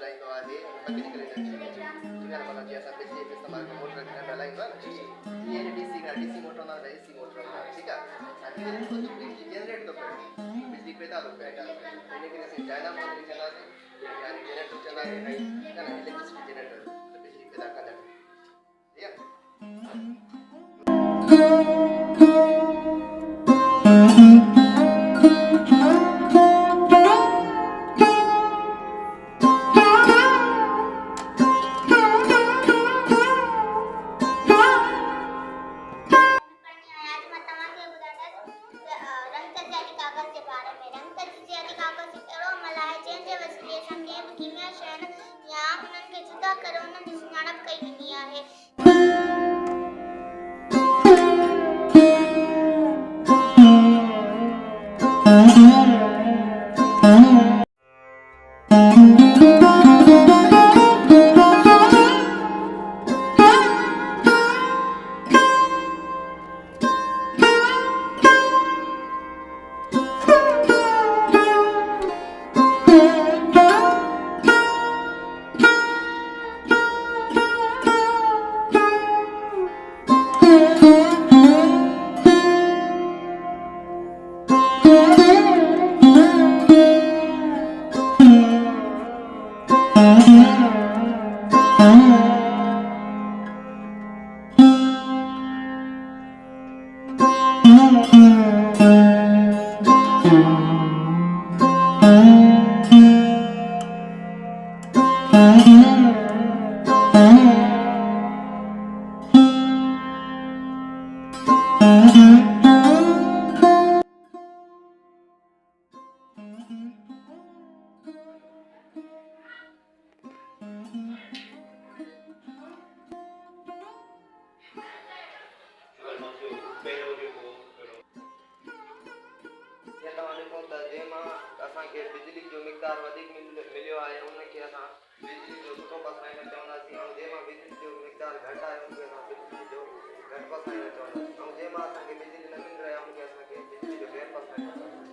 हलाईंदो आहे mechanical energy ठीक आहे मला जी असां बिजली जो इस्तेमाल मोटर करंट हलाईंदो आहे न ये डीसी मोटर ना एसी मोटर ना ठीक आहे आणि ये तो बिजली जनरेट तो करे बिजली पैदा तो करे लेकिन असें डायनामो में चलाते यानी जनरेटर चलाते हैं ना इलेक्ट्रिसिटी जनरेटर तो बिजली पैदा करता है ठीक है असांखे बिजली जो मिक़दार वधीक मिलियो आहे उनखे असां बिजली जो सुठो पसाइणु चवंदासीं ऐं जंहिंमां बिजली जो मिक़दार घटि आहे उनखे असां बिजली जो घटि पसाइणु चवंदासीं ऐं जंहिंमां असांखे बिजली न मिल रही आहे उनखे असांखे बिजली जो घटि पसाइणु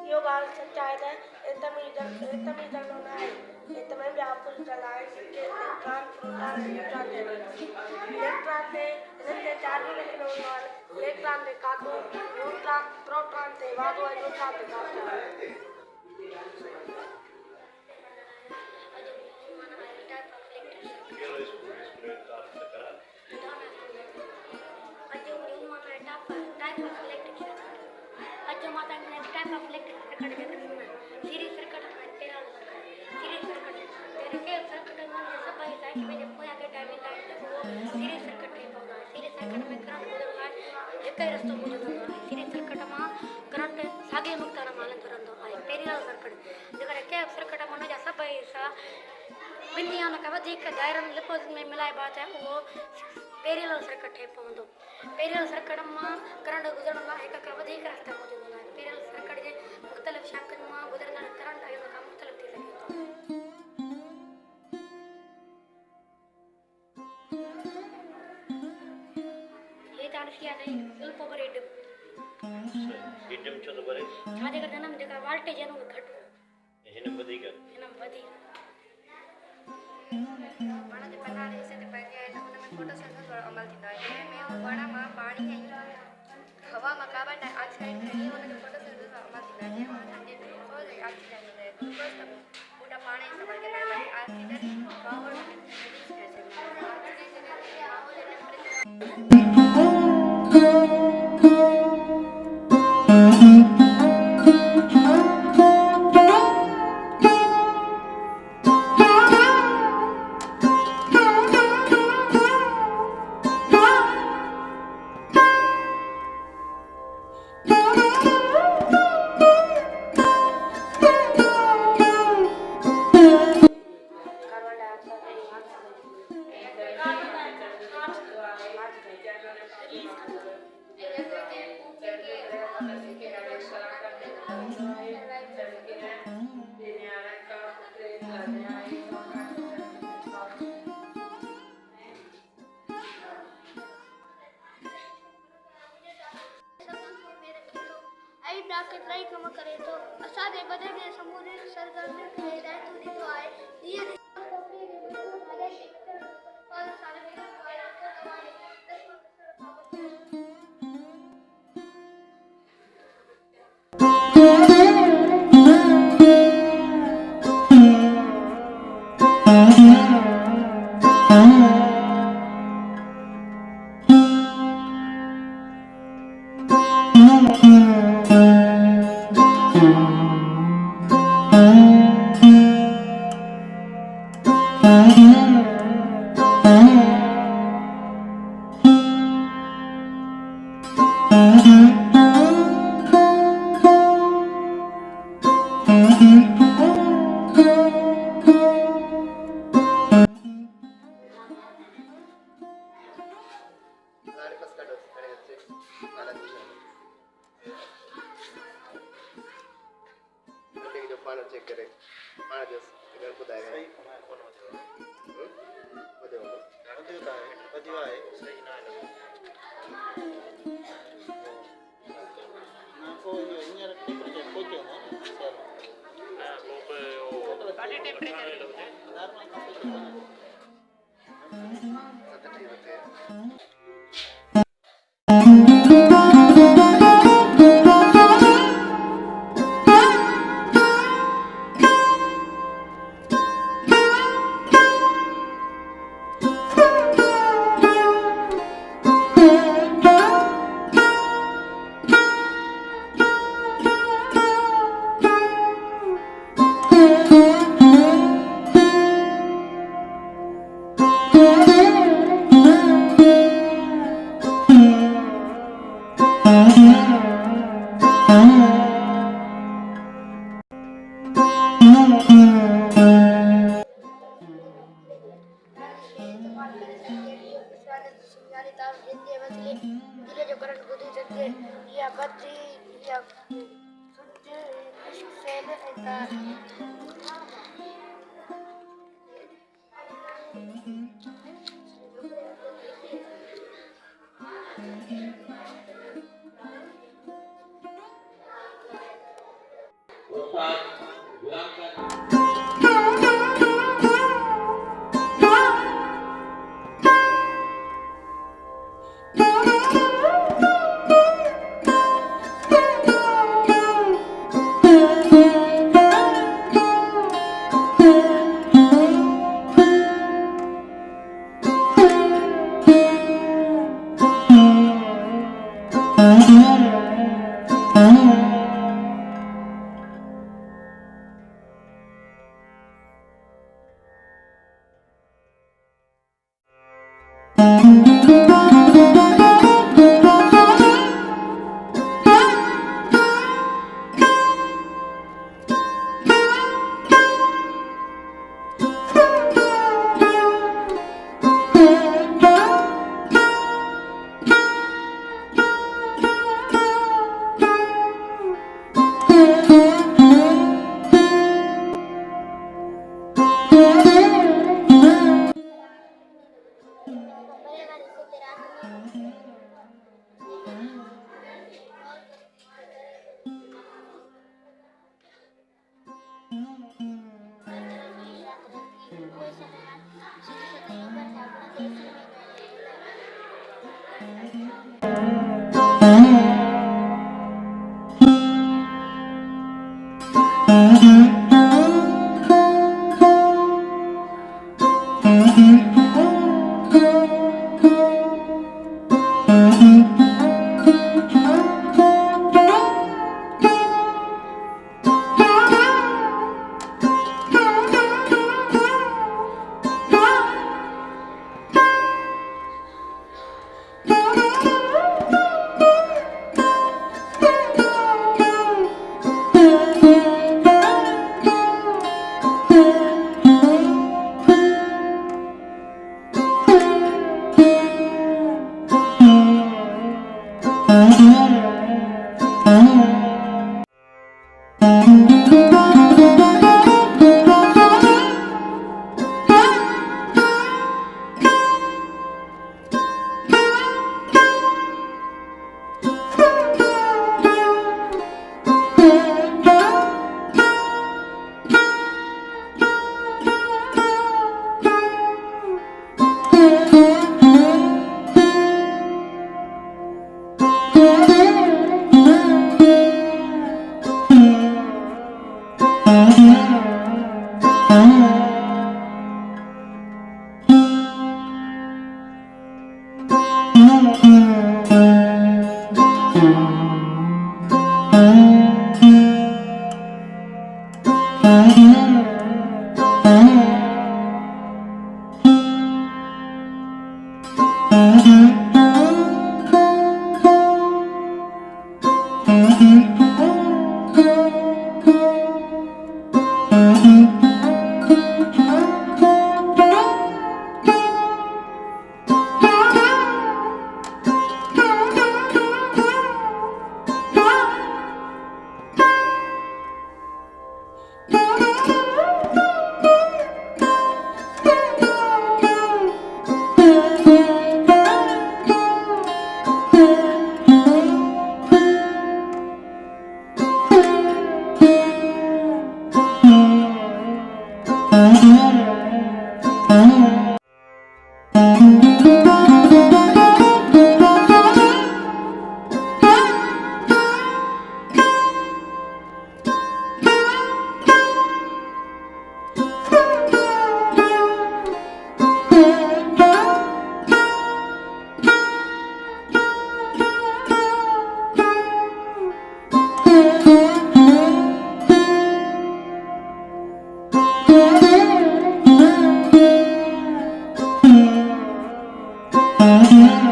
यो गाल सच्चाई है तमीज़ होना है तमें भी आपको चलाए कि इलेक्ट्रॉन प्रोटॉन इलेक्ट्रॉन से चार्ज लेकिन इलेक्ट्रॉन से काटो न्यूट्रॉन प्रोटॉन से वादो है न्यूट्रॉन से काटो type of electric circuit series circuit and parallel circuit series circuit तेरे के circuit में जैसा भाई साइड में जब कोई आगे टाइमिंग लाइन तक वो series circuit टाइप होता है series circuit में करंट गुजरता है एक ही रास्ता गुजरता है series circuit में करंट सागे मुक्ताना मालन तरंदो है parallel circuit जगह के circuit में ना जैसा भाई सा बिंदियां ना कब देख दायरा में लिपोज में मिलाए बात है वो parallel circuit टाइप होता है parallel circuit में करंट गुजरना एक कब देख रास्ता मौजूद है parallel circuit जे मुख्तलिफ शाखन में गुजरना करंट आयो का मुख्तलिफ थी सके ये तार किया नहीं अल्प ओवर एडम चो तो बरे छाजे का जन्म जगह वोल्टेज नो घट हिन वधी पाण जे पना रे से ते पंहिंजे आहिनि हुन में फोटोसिंथेसिस वारो अमल थींदो आहे जंहिं में वण मां पाणी ऐं हवा मां कार्बन डाइऑक्साइड खणी हुन जो फोटोसिंथेसिस आई ब्रैकेट लाई कम करे तो असादे बदे के समूरे सरगर्म के हिदायत दी तो आए ये हमारे शिक्षण और सारे चेक करे Mm-hmm.